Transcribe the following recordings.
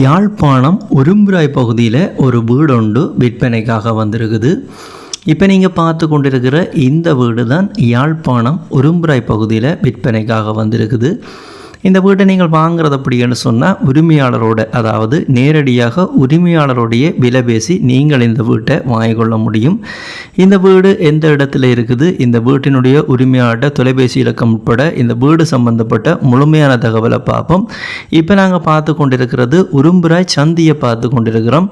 யாழ்ப்பாணம் உரும்புராய் பகுதியில் ஒரு வீடு ஒன்று விற்பனைக்காக வந்திருக்குது. இப்போ நீங்கள் பார்த்து கொண்டிருக்கிற இந்த வீடு தான் யாழ்ப்பாணம் உரும்புராய் பகுதியில் விற்பனைக்காக வந்திருக்குது. இந்த வீட்டை நீங்கள் வாங்குறது அப்படின்னு சொன்னால் உரிமையாளரோட, அதாவது நேரடியாக உரிமையாளருடைய விலை பேசி நீங்கள் இந்த வீட்டை வாங்கிக்கொள்ள முடியும். இந்த வீடு எந்த இடத்துல இருக்குது, இந்த வீட்டினுடைய உரிமையாளர் தொலைபேசி இலக்கம் உட்பட இந்த வீடு சம்பந்தப்பட்ட முழுமையான தகவலை பார்ப்போம். இப்போ நாங்கள் பார்த்து கொண்டிருக்கிறது உரும்புராய் சந்தியை பார்த்து கொண்டிருக்கிறோம்.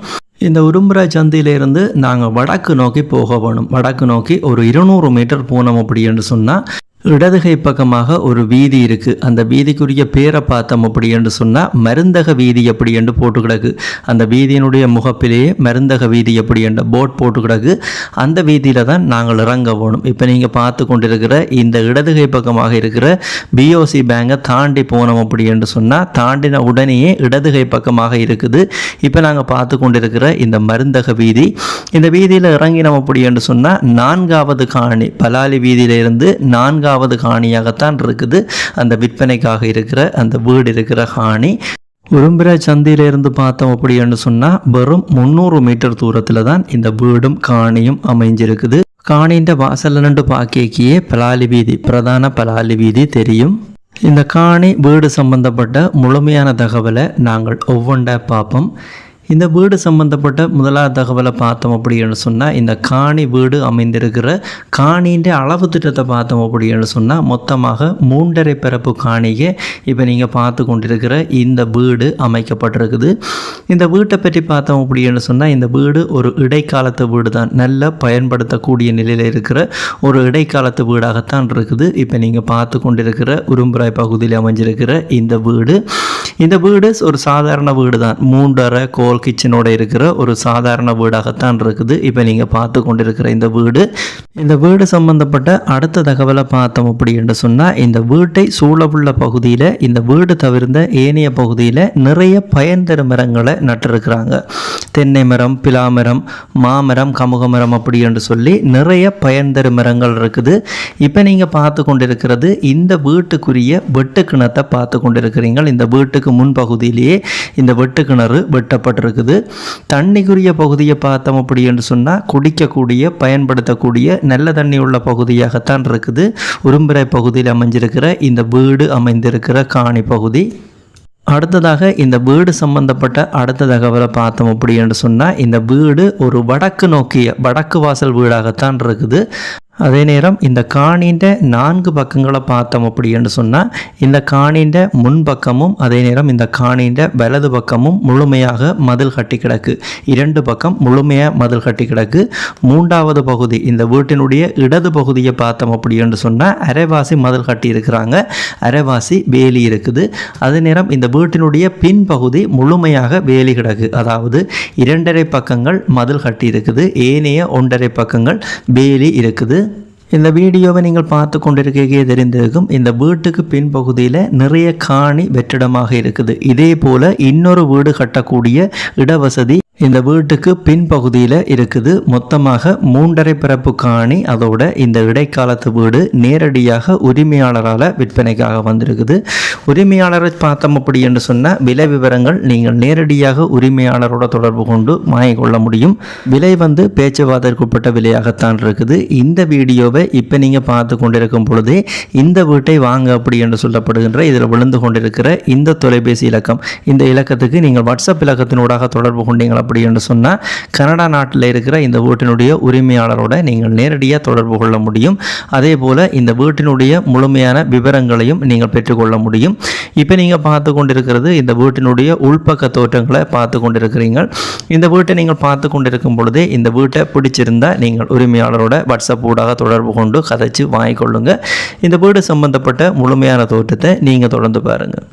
இந்த உரும்புராய் சந்தையிலிருந்து நாங்கள் வடக்கு நோக்கி போக வேணும். வடக்கு நோக்கி ஒரு 200 மீட்டர் போனோம் அப்படின்னு சொன்னால் இடதுகை பக்கமாக ஒரு வீதி இருக்குது. அந்த வீதிக்குரிய பேரை பார்த்தோம் அப்படி என்று சொன்னால் மருந்தக வீதி அப்படி என்று போட்டு கிடக்கு. அந்த வீதியினுடைய முகப்பிலேயே மருந்தக வீதி அப்படி என்ற போர்ட் போட்டு கிடக்கு. அந்த வீதியில் தான் நாங்கள் இறங்க போகணும். இப்போ நீங்கள் பார்த்து கொண்டிருக்கிற இந்த இடதுகை பக்கமாக இருக்கிற பிஓசி பேங்கை தாண்டி போனோம் அப்படி என்று சொன்னால் தாண்டின உடனேயே இடதுகை பக்கமாக இருக்குது. இப்போ நாங்கள் பார்த்து கொண்டிருக்கிற இந்த மருந்தக வீதி, இந்த வீதியில் இறங்கினோம் அப்படி என்று சொன்னால் 4வது காணி, பலாலி வீதியிலிருந்து 4வது காணியாகத்தான் இருக்குது அந்த விற்பனைக்காக இருக்கிற அந்த வீடு இருக்கிற காணி. உரும்புராய் சந்தையிலிருந்து பார்த்தோம் அப்படின்னு சொன்னால் வெறும் 300 மீட்டர் தூரத்தில் தான் இந்த வீடும் காணியும் அமைஞ்சிருக்குது. காணின்ற வாசல் நின்று பாக்கியே பலாலி வீதி, பிரதான பலாலி வீதி தெரியும். இந்த காணி வீடு சம்பந்தப்பட்ட முழுமையான தகவலை நாங்கள் ஒவ்வொன்றா பார்ப்போம். இந்த வீடு சம்பந்தப்பட்ட முதலாவது தகவலை பார்த்தோம் அப்படின்னு சொன்னால் இந்த காணி வீடு அமைந்திருக்கிற காணின்ற அளவு திட்டத்தை பார்த்தோம் அப்படின்னு சொன்னால் மொத்தமாக 3.5 பரப்பு காணியை இப்போ நீங்கள் பார்த்து கொண்டிருக்கிற இந்த வீடு அமைக்கப்பட்டிருக்குது. இந்த வீட்டை பற்றி பார்த்தோம் அப்படின்னு சொன்னால் இந்த வீடு ஒரு இடைக்காலத்து வீடு தான், நல்ல பயன்படுத்தக்கூடிய நிலையில் இருக்கிற ஒரு இடைக்காலத்து வீடாகத்தான் இருக்குது. இப்போ நீங்கள் பார்த்து கொண்டிருக்கிற உரும்புராய் பகுதியில் அமைஞ்சிருக்கிற இந்த வீடு ஒரு சாதாரண வீடு தான். 3.5 கோல் கிச்சனோட இருக்கிற ஒரு சாதாரண வீடாகத்தான் இருக்குது. இப்போ நீங்கள் பார்த்து கொண்டிருக்கிற இந்த வீடு சம்பந்தப்பட்ட அடுத்த தகவலை பார்த்தோம் அப்படி என்று சொன்னால் இந்த வீட்டை சூழவுள்ள பகுதியில், இந்த வீடு தவிர்ந்த ஏனைய பகுதியில் நிறைய பயன் தரும் மரங்களை நட்டிருக்கிறாங்க. தென்னை மரம், பிலாமரம், மாமரம், கமுக மரம் அப்படி என்று சொல்லி நிறைய பயன் தரும் மரங்கள் இருக்குது. இப்போ நீங்கள் பார்த்து கொண்டிருக்கிறது இந்த வீட்டுக்குரிய வெட்டு கிணத்தை பார்த்து கொண்டிருக்கிறீங்க. இந்த வீட்டுக்கு முன்பகுதியிலேயே இந்த வெட்டு கிணறு வெட்டப்பட்டிருக்குது. தண்ணிக்குரிய பகுதியை பார்த்தோம் அப்படி என்று சொன்னால் குடிக்கக்கூடிய, பயன்படுத்தக்கூடிய நல்ல தண்ணி உள்ள பகுதியாகத்தான் இருக்குது. உரும்புராய் பகுதியில் அமைஞ்சிருக்கிற இந்த வீடு அமைந்திருக்கிற காணி பகுதி. அடுத்ததாக இந்த வீடு சம்பந்தப்பட்ட அடுத்த தகவலை பார்த்தோம் அப்படி என்று சொன்னால் இந்த வீடு ஒரு வடக்கு நோக்கிய வடக்கு வாசல் வீடாகத்தான் இருக்குது. அதே நேரம் இந்த காணின்ற 4 பக்கங்களை பார்த்தோம் அப்படி என்று சொன்னால் இந்த காணின்ற முன்பக்கமும் அதே நேரம் இந்த காணின்ற வலது பக்கமும் முழுமையாக மதில் கட்டி கிடக்கு. 2 பக்கம் முழுமையாக மதில் கட்டி கிடக்கு. 3வது பகுதி இந்த வீட்டினுடைய இடது பகுதியை பார்த்தோம் அப்படி என்று சொன்னால் அரைவாசி மதில் கட்டி இருக்கிறாங்க, அரைவாசி வேலி இருக்குது. அதே நேரம் இந்த வீட்டினுடைய பின்பகுதி முழுமையாக வேலி கிடக்கு, அதாவது 2.5 பக்கங்கள் மதில் கட்டி இருக்குது, ஏனைய 1.5 பக்கங்கள் வேலி இருக்குது. இந்த வீடியோவை நீங்கள் பார்த்து கொண்டிருக்கே தெரிந்திருக்கும். இந்த வீட்டுக்கு பின்பகுதியில் நிறைய காணி வெற்றிடமாக இருக்குது. இதே போல் இன்னொரு வீடு கட்டக்கூடிய இடவசதி இந்த வீட்டுக்கு பின்பகுதியில் இருக்குது. மொத்தமாக 3.5 பரப்பு காணி, அதோட இந்த இடைக்காலத்து வீடு நேரடியாக உரிமையாளரால் விற்பனைக்காக வந்திருக்குது. உரிமையாளரை பார்த்தோம் அப்படி என்று சொன்னால் விலை விவரங்கள் நீங்கள் நேரடியாக உரிமையாளரோட தொடர்பு கொண்டு வாங்கிக்கொள்ள முடியும். விலை பேச்சுவார்த்தைக்குட்பட்ட விலையாகத்தான் இருக்குது. இந்த வீடியோவை இப்போ நீங்கள் பார்த்து கொண்டிருக்கும் பொழுதே இந்த வீட்டை வாங்க அப்படி என்று சொல்லப்படுகின்ற இதில் விழுந்து கொண்டிருக்கிற இந்த தொலைபேசி இலக்கம், இந்த இலக்கத்துக்கு நீங்கள் வாட்ஸ்அப் இலக்கத்தினூடாக தொடர்பு கொண்டீங்க அப்படி என்று சொன்னால் கனடா நாட்டில் இருக்கிற இந்த வீட்டினுடைய உரிமையாளரோட நீங்கள் நேரடியாக தொடர்பு கொள்ள முடியும். அதே போல் இந்த வீட்டினுடைய முழுமையான விவரங்களையும் நீங்கள் பெற்றுக்கொள்ள முடியும். இப்போ நீங்கள் பார்த்து கொண்டிருக்கிறது இந்த வீட்டினுடைய உள்பக்க தோற்றங்களை பார்த்து கொண்டிருக்கிறீங்க. இந்த வீட்டை நீங்கள் பார்த்து கொண்டிருக்கும் பொழுதே இந்த வீட்டை பிடிச்சிருந்தால் நீங்கள் உரிமையாளரோட வாட்ஸ்அப் ஊடாக தொடர்பு கொண்டு கதைச்சு வாங்கிக்கொள்ளுங்க. இந்த வீடு சம்பந்தப்பட்ட முழுமையான தோற்றத்தை நீங்கள் தொடர்ந்து பாருங்கள்.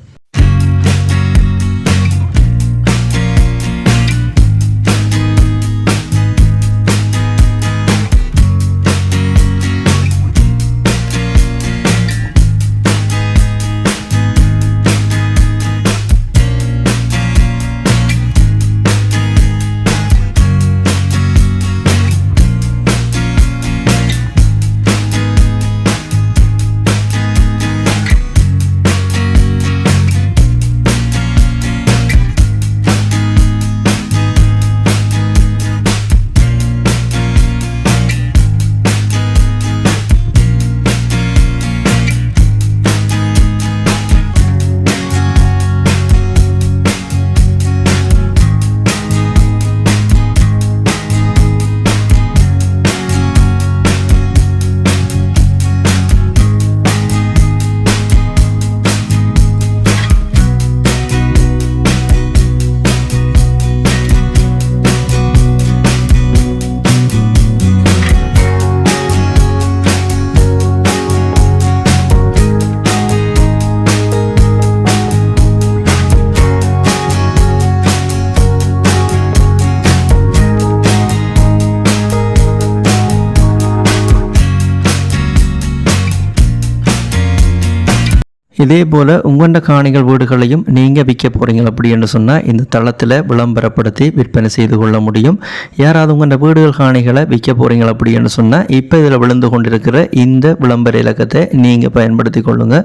இதே போல் உங்களோட காணிகள் வீடுகளையும் நீங்கள் விற்க போகிறீங்க அப்படின்னு சொன்னால் இந்த தளத்தில் விளம்பரப்படுத்தி விற்பனை செய்து கொள்ள முடியும். யாராவது உங்களோட வீடுகள் காணிகளை விற்க போகிறீங்க அப்படின்னு சொன்னால் இப்போ இதில் விழுந்து கொண்டிருக்கிற இந்த விளம்பர இலக்கத்தை நீங்கள் பயன்படுத்தி கொள்ளுங்கள்.